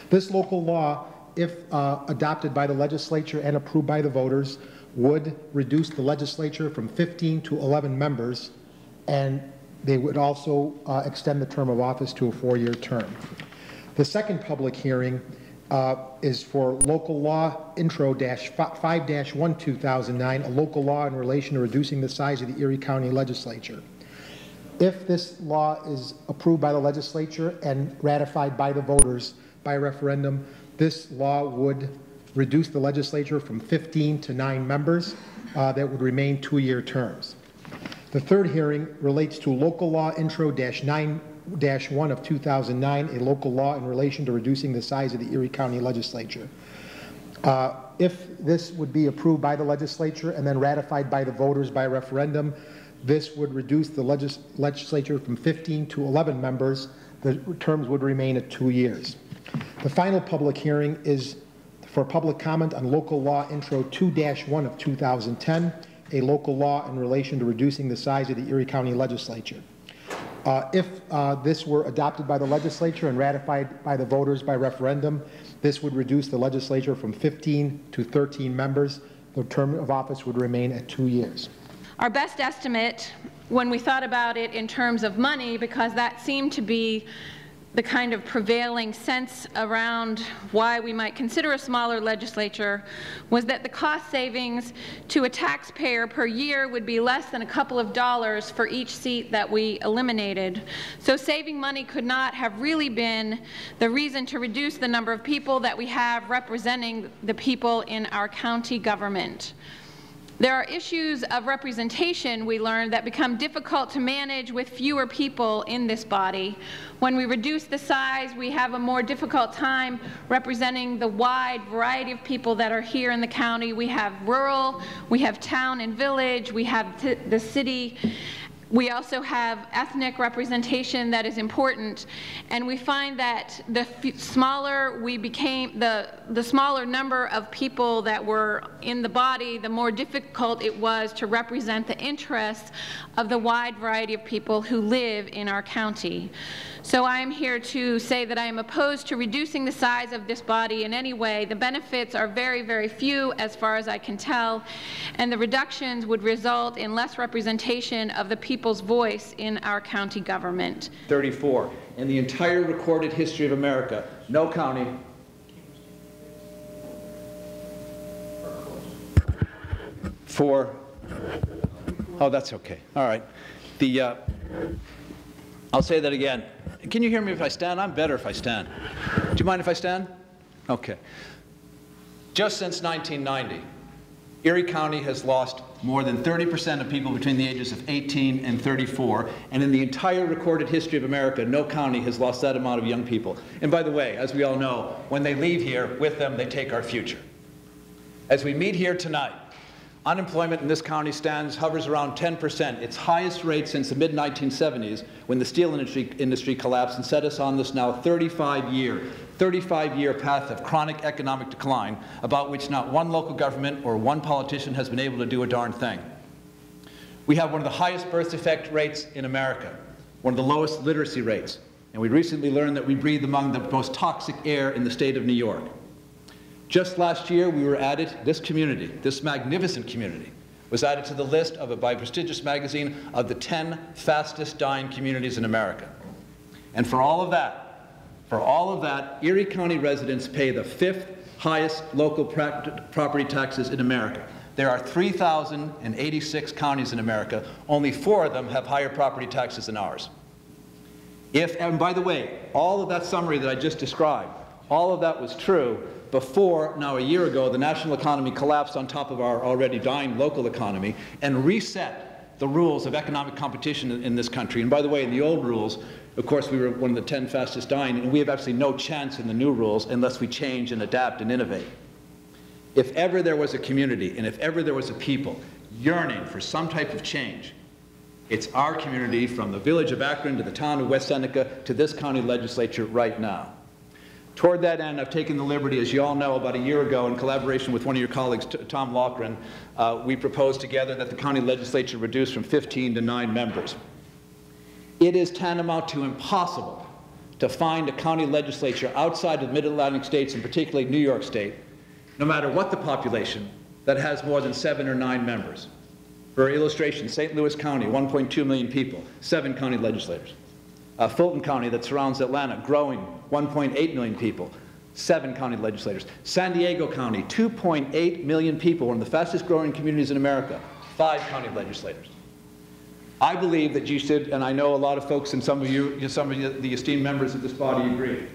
This local law, if adopted by the legislature and approved by the voters, would reduce the legislature from 15 to 11 members, and they would also extend the term of office to a 4-year term. The second public hearing is for local law intro 5-1/2009, a local law in relation to reducing the size of the Erie County Legislature. If this law is approved by the legislature and ratified by the voters by referendum, this law would reduce the legislature from 15 to 9 members that would remain 2-year terms. The third hearing relates to local law intro 9-1/2009, a local law in relation to reducing the size of the Erie County Legislature. If this would be approved by the legislature and then ratified by the voters by referendum, this would reduce the legislature from 15 to 11 members. The terms would remain at 2 years. The final public hearing is for public comment on local law intro 2-1/2010, a local law in relation to reducing the size of the Erie County Legislature. If this were adopted by the legislature and ratified by the voters by referendum, this would reduce the legislature from 15 to 13 members. The term of office would remain at 2 years. Our best estimate, when we thought about it in terms of money, because that seemed to be the kind of prevailing sense around why we might consider a smaller legislature, was that the cost savings to a taxpayer per year would be less than a couple of dollars for each seat that we eliminated. So saving money could not have really been the reason to reduce the number of people that we have representing the people in our county government. There are issues of representation, we learned, that become difficult to manage with fewer people in this body. When we reduce the size, we have a more difficult time representing the wide variety of people that are here in the county. We have rural, we have town and village, we have the city. We also have ethnic representation that is important, and we find that the smaller we became, the smaller number of people that were in the body, the more difficult it was to represent the interests of the wide variety of people who live in our county. So I am here to say that I am opposed to reducing the size of this body in any way. The benefits are very, very few as far as I can tell, and the reductions would result in less representation of the people's voice in our county government. 34. In the entire recorded history of America, no county oh, that's okay. All right. I'll say that again. Can you hear me if I stand? I'm better if I stand. Do you mind if I stand? Okay. Just since 1990, Erie County has lost more than 30% of people between the ages of 18 and 34, and in the entire recorded history of America, no county has lost that amount of young people. And by the way, as we all know, when they leave here, with them they take our future. As we meet here tonight, unemployment in this county hovers around 10%, its highest rate since the mid-1970s, when the steel industry collapsed and set us on this now 35-year path of chronic economic decline, about which not one local government or one politician has been able to do a darn thing. We have one of the highest birth defect rates in America, one of the lowest literacy rates, and we recently learned that we breathe among the most toxic air in the state of New York. Just last year, we were added, this community, this magnificent community, was added to the list by a prestigious magazine of the 10 fastest dying communities in America. And for all of that, Erie County residents pay the 5th highest local property taxes in America. There are 3,086 counties in America. Only 4 of them have higher property taxes than ours. And by the way, all of that summary that I just described, all of that was true before, now a year ago, the national economy collapsed on top of our already dying local economy and reset the rules of economic competition in this country. And by the way, in the old rules, of course, we were one of the 10 fastest dying, and we have absolutely no chance in the new rules unless we change and adapt and innovate. If ever there was a community, and if ever there was a people yearning for some type of change, it's our community, from the village of Akron to the town of West Seneca to this county legislature right now. Toward that end, I've taken the liberty, as you all know, about a year ago, in collaboration with one of your colleagues, Tom Loughran, we proposed together that the county legislature reduce from 15 to 9 members. It is tantamount to impossible to find a county legislature outside of the Mid-Atlantic states, and particularly New York State, no matter what the population, that has more than 7 or 9 members. For illustration, St. Louis County, 1.2 million people, 7 county legislators. Fulton County, that surrounds Atlanta, growing, 1.8 million people, 7 county legislators. San Diego County, 2.8 million people, one of the fastest growing communities in America, 5 county legislators. I believe that you should, and I know a lot of folks and some of the esteemed members of this body agree,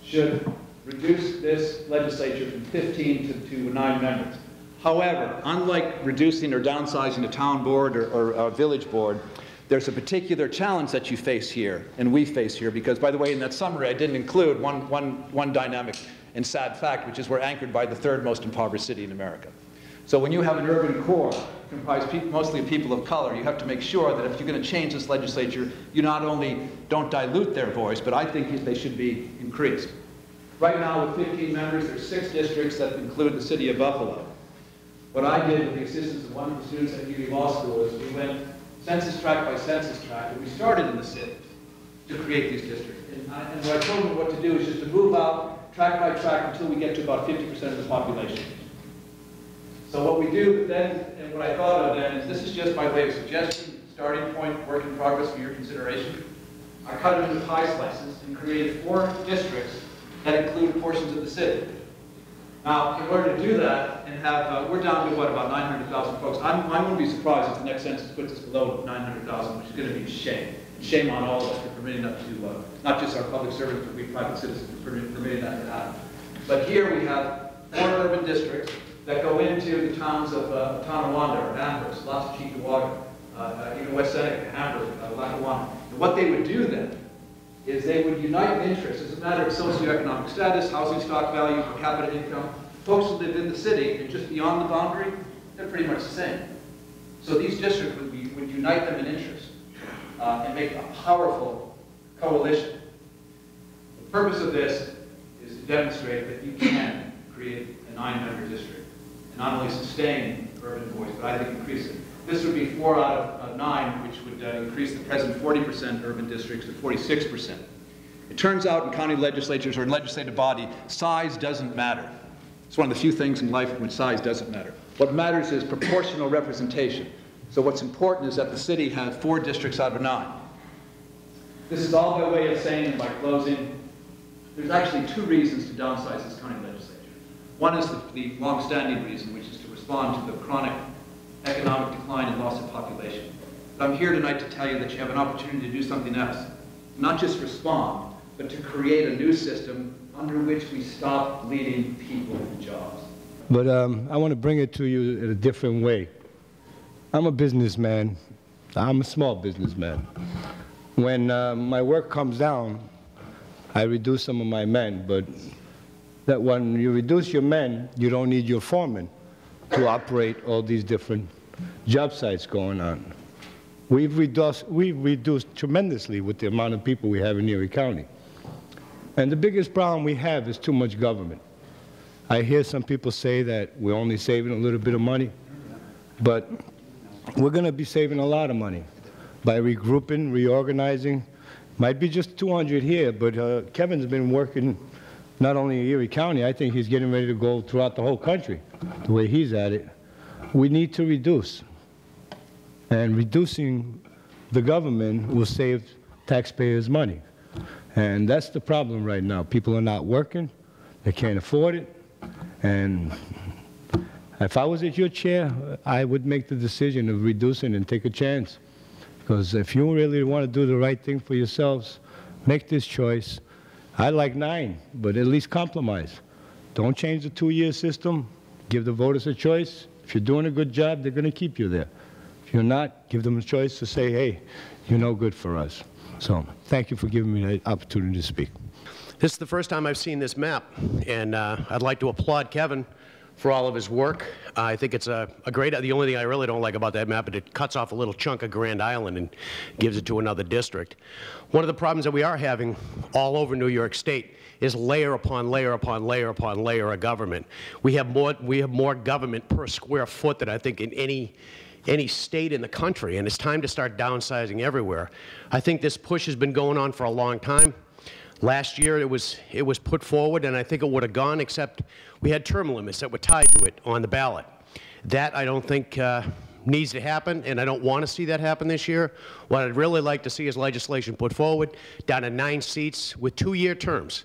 should reduce this legislature from 15 to 9 members. However, unlike reducing or downsizing a town board or a village board, there's a particular challenge that you face here, and we face here, because, by the way, in that summary, I didn't include one dynamic and sad fact, which is we're anchored by the 3rd most impoverished city in America. So when you have an urban core comprised mostly of people of color, you have to make sure that if you're going to change this legislature, you not only don't dilute their voice, but I think they should be increased. Right now, with 15 members, there's 6 districts that include the city of Buffalo. What I did with the assistance of one of the students at Erie Law School is we went census tract by census tract, and we started in the city to create these districts. And what I told them what to do is just to move out tract by tract until we get to about 50% of the population. So what we do then, and what I thought of then, is this is just by way of suggestion, starting point, work in progress for your consideration. I cut it into pie slices and created 4 districts that include portions of the city. Now, in order to do that and have, we're down to what, about 900,000 folks. I'm going to be surprised if the next census puts us below 900,000, which is going to be a shame. Shame on all of us for permitting that to, not just our public servants, but we private citizens for permitting that to happen. But here we have 4 urban districts that go into the towns of Tonawanda, or Amherst, Las Cheektowaga, even West Seneca, Hamburg, Lackawanna. And what they would do then is they would unite interests as a matter of socioeconomic status, housing stock value, per capita income. Folks who live in the city and just beyond the boundary, they're pretty much the same. So these districts would unite them in interest and make a powerful coalition. The purpose of this is to demonstrate that you can create a 9-member district and not only sustain urban voice, but I think increase it. This would be 4 out of 9, which would increase the present 40% urban districts to 46%. It turns out in county legislatures or in legislative body, size doesn't matter. It's one of the few things in life in which size doesn't matter. What matters is proportional representation. So what's important is that the city has 4 districts out of 9. This is all by way of saying, and by closing, there's actually 2 reasons to downsize this county legislature. One is the long-standing reason, which is to respond to the chronic economic decline and loss of population. But I'm here tonight to tell you that you have an opportunity to do something else. Not just respond, but to create a new system under which we stop bleeding people and jobs. But I want to bring it to you in a different way. I'm a businessman. I'm a small businessman. When my work comes down, I reduce some of my men, but that when you reduce your men, you don't need your foreman to operate all these different job sites going on. We've reduced tremendously with the amount of people we have in Erie County. And the biggest problem we have is too much government. I hear some people say that we're only saving a little bit of money, but we're going to be saving a lot of money by regrouping, reorganizing. Might be just 200 here, but Kevin's been working not only in Erie County, I think he's getting ready to go throughout the whole country, the way he's at it. We need to reduce. And reducing the government will save taxpayers money. And that's the problem right now. People are not working, they can't afford it. And if I was at your chair, I would make the decision of reducing and take a chance. Because if you really want to do the right thing for yourselves, make this choice. I like 9, but at least compromise. Don't change the 2-year system. Give the voters a choice. If you're doing a good job, they're going to keep you there. If you're not, give them a choice to say, hey, you're no good for us. So thank you for giving me the opportunity to speak. This is the first time I've seen this map, and I'd like to applaud Kevin for all of his work. I think it's a great, the only thing I really don't like about that map is it cuts off a little chunk of Grand Island and gives it to another district. One of the problems that we are having all over New York State is layer upon layer upon layer upon layer of government. We have more government per square foot than I think in any state in the country, and it's time to start downsizing everywhere. I think this push has been going on for a long time. Last year, it was put forward, and I think it would have gone, except we had term limits that were tied to it on the ballot. That I don't think needs to happen, and I don't want to see that happen this year. What I'd really like to see is legislation put forward down to 9 seats with 2-year terms.